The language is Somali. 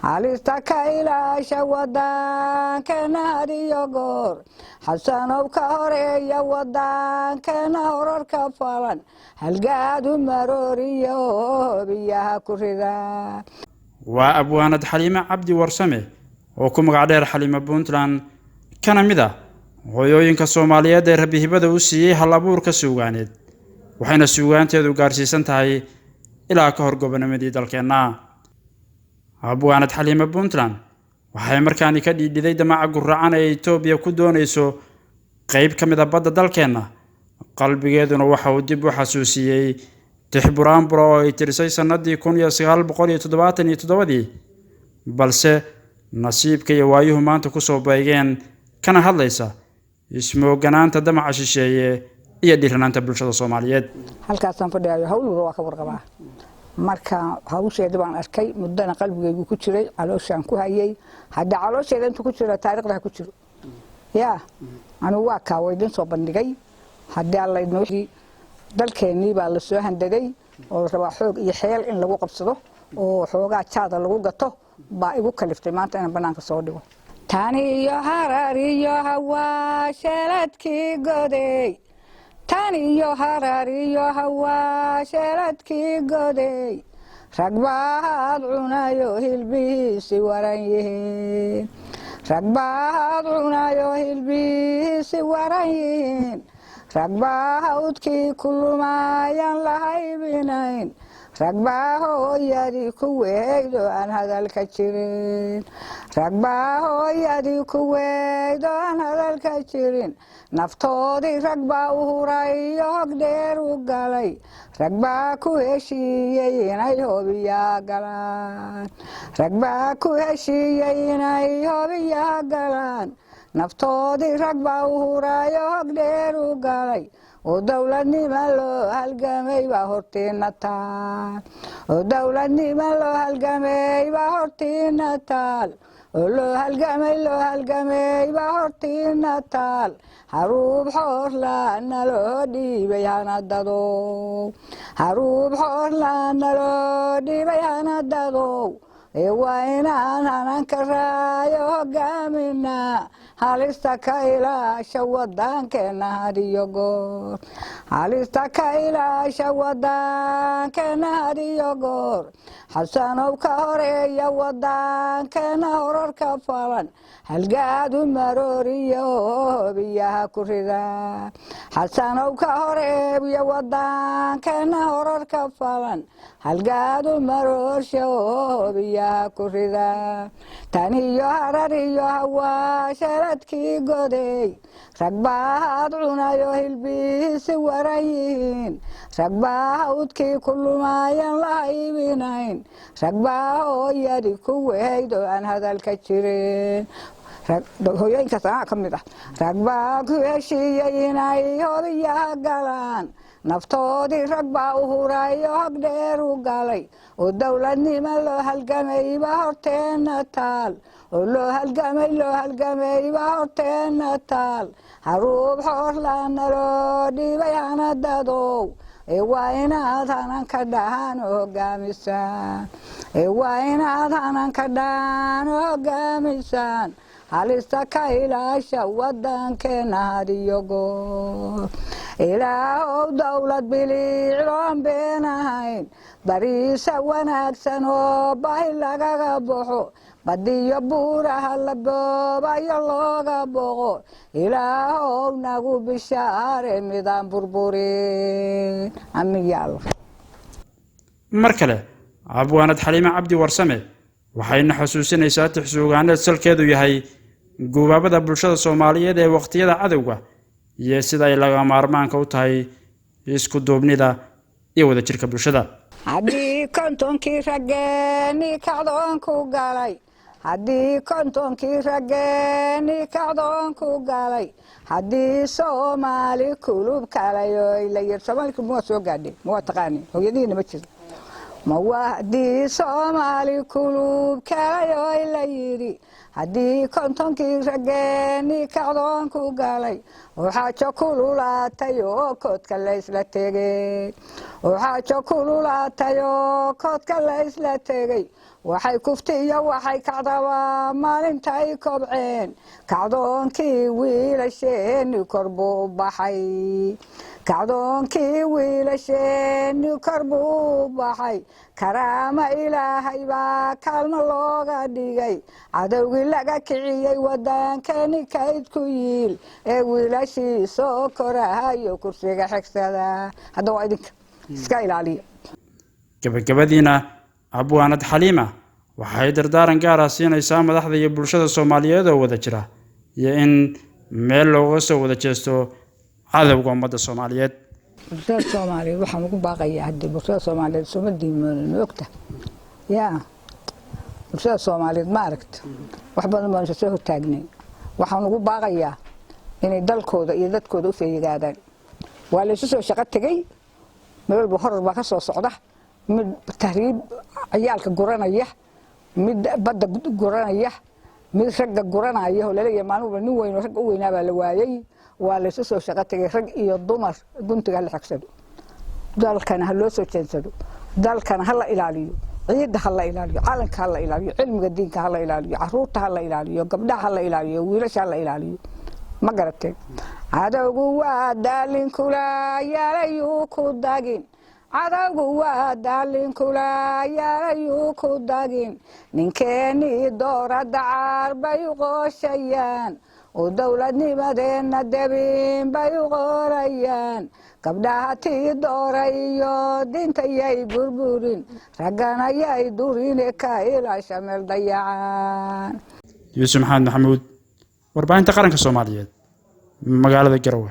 halista ka ilaasha wadankeena had iyo goor xasanow ka horeeya wadankeena horarka falan halgaadu marooriyo biyaha ku rida waa abwaanad Xaliime Cabdi Warsame oo ku magac dheer Xaliime Puntland kana mid ah hooyooyinka Soomaaliyeed ee Rabbi hibada u siiyay hal abuurka suugaaneed waxayna suugaanteedu gaarsiisan tahay ilaa ka hor gobonnimadii dalkeena abwaanad Xaliime Puntland waxay markaani ka dhiidhiday damaca gurracan ee Itoobiya ku doonayso qayb ka mid ah badda dalkeena qalbigeeduna waxa uu dib u xasuusiyay tixburaan buro oo ay tirisay sanadii 1977 balse nasiibka iyo waayuhu maanta ku soo beegeen kana hadlaysa ismooganaanta damaca shisheeye iyo dhirnaanta bulshada Soomaaliyeed halkaasaan fadhiyo hawl waa ka warqabaa marka hawsheeda baan arkay mudana qalbigaygu ku jiray calooshaan ku hayay hadda caloosheeda inta ku jira taariikhda ku jiro anu waa ka weydin soo bandhigay hadda alla idin wixii dalkeenii baa la soo handaday oo raba xoog iyo xeel in lagu qabsado oo xoogaa jaada lagu gato baa igu kaliftay maanta inaan banaanka soo dhigo tani iyo harar iyo hawa sheeladkii goday tani iyo harar iyo hawa sheeladkii goday ragbaad cunayo hilbihiisi waran yihiin ragbaad cunayo hilbihiisi waran yihiin ragbaha udkii kulumayan la haybinayn ragbaha hooyadii ku weegdo aan hadalka jirin ragbaha hooyadii ku weegdo aan hadalka jirin naftoodii ragbaa u huray hog dheer u galay ragbaa ku heshiiyey inay hobiyaa galaan ragbaa ku heshiiyey inay hobiyaa galaan naftoodii ragbaa u huray hog dheer u galay oo dawladnimo loo halgamay baa hortiina taal oo dawladnimo loo halgamay baa hortiina taal oo loo halgamay baa hortiina taal haruub xoorlaana loo dhiibay hanadadow haruub xoorlaana loo dhiibay hanadadow ee waa inaan hananka raayo hogaaminaa halista ka ilaasha wadankeena had iyo goor halista ka ilaasha wadankeena had iyo goor xasanow ka horeeya wadankeena horarka falan halgaadu marooriyo biyaha ku rida xasanow ka horeeya wadankeena horarka falan halgaadu maroorsho biyaha ku rida tani iyo harar iyo hawa sheeladkii goday ragbaad cunayo hilbihiisi waran yihiin ragbaha udkii kulumayan la haybinayn ragbaha hooyadii ku weegdo aan hadalka jirin hooyooyinkaas anaa ka mid ah ragbaa ku heshiiyey inay hobiyaha galaan naftoodii ragbaa u huray hog dheer u galay oo dawladnimo loo halgamay baa horteena taal oo loo halgamay baa horteena taal haruub xoorlaana loo dhiibay hanadadow ee waa inaad hananka dhahaan oo hogaamisaan ee waa inaad hananka dhahaan oo hogaamisaan halista ka ilaasha wadankeena had iyo goor ilaahow dawlad biliicloon been ahayn bariisa wanaagsan oo bahi lagaga baxo badiyo buuraha la boobayo looga boqo ilaahow nagu bishaare midaan burburin amiyaal mar kale abwaanad Xaliime Cabdi Warsame waxayna xasuusinaysaa tixsuugaaneed salkeedu yahay gubaabada bulshada Soomaaliyeed ee waqtiyada cadawga iyo sida ay laga maarmaanka u tahay isku duubnida iyo wada jirka bulshada haddii kontonkii rageeni kacdoon ku galay haddii kontonkii rageeni kacdoon ku galay haddii Soomaali kulub kalay oo la yir Soomaali ma soo gaadhay ma taqaani hooyadiina ma jirto ma wahdii Soomaali kulub kalay oo la yiri haddii kontonkii rageeni kacdoon ku galay waxaa kululaatay oo koodka la isla tegay waxaa kululaatay oo koodka la isla tegay waxay kuftiyo waxay kacdabaa maalintay kobceen kacdoonkii wiilasheeni kor buu baxay kacdoonkii wiilasheeni kor buu baxay karaama ilaahay baa kaalmo looga dhigay cadowgii laga kiciyey waddankani kayd ku yiil ee wiilashii soo korahayo kursiga xigsada hadda waa idinka iska ilaaliya gabagabadiina abwaanad xaliima waxay dardaaran gaar ah siinaysaa madaxda iyo bulshada Soomaaliyeed oo wada jira iyo in meel looga soo wada jeesto cadawga ummadda Soomaaliyeed bulshada Soomaaliyeed waxaan ugu baaqayaa hadda bulshada Soomaaliyeed Soomaaliyeed noogta yaa bulshada Soomaaliyeed ma aragto wax badan baan soo taagnay waxaan ugu baaqayaa inay dalkooda iyo dadkooda u feeyigaadaan waa la soo shaqo tagay meel buu horar baa ka soo socda mid tahriib ciyaalka guranaya mid badda guranaya mid ragga guranaya oo leeyahay maanuba nin weyn oo rag u weynaa baa la waayay waa la soo shaqo tagay rag iyo dumar guntiga la xigsado dalkana ha loo soo jeensado dalkana ha la ilaaliyo ciidda ha la ilaaliyo calanka ha la ilaaliyo cilmiga diinka ha la ilaaliyo caruurta ha la ilaaliyo gabdhaha ha la ilaaliyo wiilasha ha la ilaaliyo ma garatay cadawgu waa daalin kula yaalayuu ku dagin cadawgu waa daalin kula yaalayuu ku dagin ninkeeni dooradda caar bay u qooshayaan oo dowladnimadeenna debin bay u qorayaan gabdhaha tii dooray iyo dinta yay burburin raggana yay durine ka ilaasha meel dayacaan Yuusuf Maxamed Maxamuud warbaahinta qaranka Soomaaliyeed magaalada Garowe.